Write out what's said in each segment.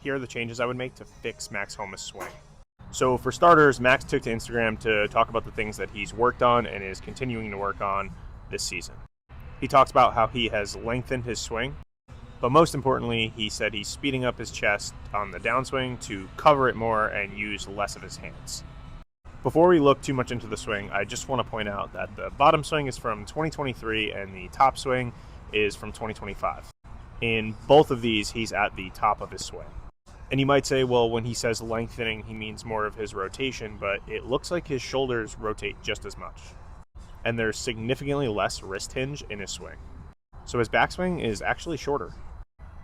here are the changes I would make to fix Max Homa's swing. So for starters, Max took to Instagram to talk about the things that he's worked on and is continuing to work on this season. He talks about how he has lengthened his swing, but most importantly, he said he's speeding up his chest on the downswing to cover it more and use less of his hands. Before we look too much into the swing, I just want to point out that the bottom swing is from 2023 and the top swing is from 2025. In both of these, he's at the top of his swing. And you might say, well, when he says lengthening, he means more of his rotation, but it looks like his shoulders rotate just as much. And there's significantly less wrist hinge in his swing. So his backswing is actually shorter.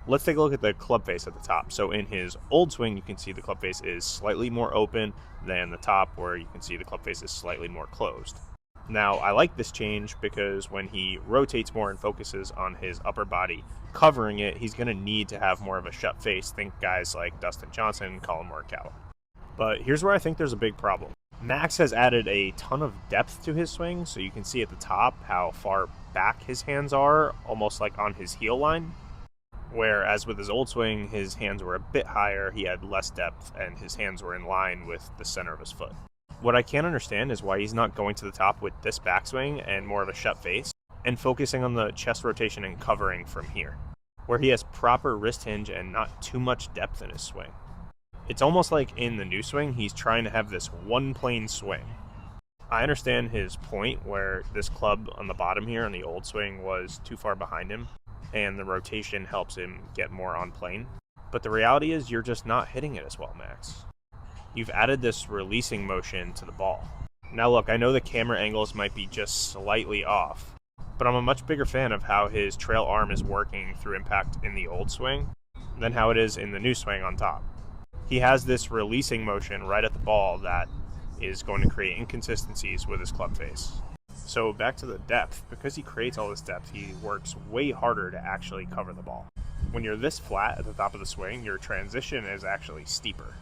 Let's take a look at the club face at the top. So in his old swing, you can see the club face is slightly more open than the top, where you can see the club face is slightly more closed. Now, I like this change because when he rotates more and focuses on his upper body covering it, he's going to need to have more of a shut face. Think guys like Dustin Johnson, Colin Morikawa. But here's where I think there's a big problem. Max has added a ton of depth to his swing, so you can see at the top how far back his hands are, almost like on his heel line. Whereas with his old swing, his hands were a bit higher, he had less depth, and his hands were in line with the center of his foot. What I can't understand is why he's not going to the top with this backswing and more of a shut face, and focusing on the chest rotation and covering from here, where he has proper wrist hinge and not too much depth in his swing. It's almost like in the new swing, he's trying to have this one plane swing. I understand his point where this club on the bottom here on the old swing was too far behind him, and the rotation helps him get more on plane. But the reality is you're just not hitting it as well, Max. You've added this releasing motion to the ball. Now look, I know the camera angles might be just slightly off, but I'm a much bigger fan of how his trail arm is working through impact in the old swing than how it is in the new swing on top. He has this releasing motion right at the ball that is going to create inconsistencies with his club face. So back to the depth, because he creates all this depth, he works way harder to actually cover the ball. When you're this flat at the top of the swing, your transition is actually steeper,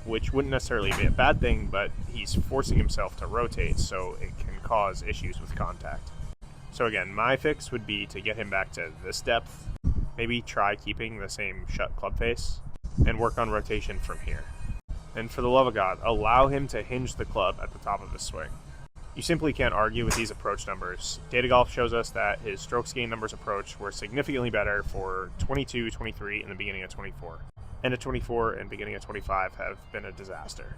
which wouldn't necessarily be a bad thing, but he's forcing himself to rotate, so it can cause issues with contact. So again, my fix would be to get him back to this depth, maybe try keeping the same shut club face, and work on rotation from here. And for the love of God, allow him to hinge the club at the top of his swing. You simply can't argue with these approach numbers. Data Golf shows us that his strokes gain numbers approach were significantly better for 22, 23, and the beginning of 24. And at 24 and beginning of 25 have been a disaster.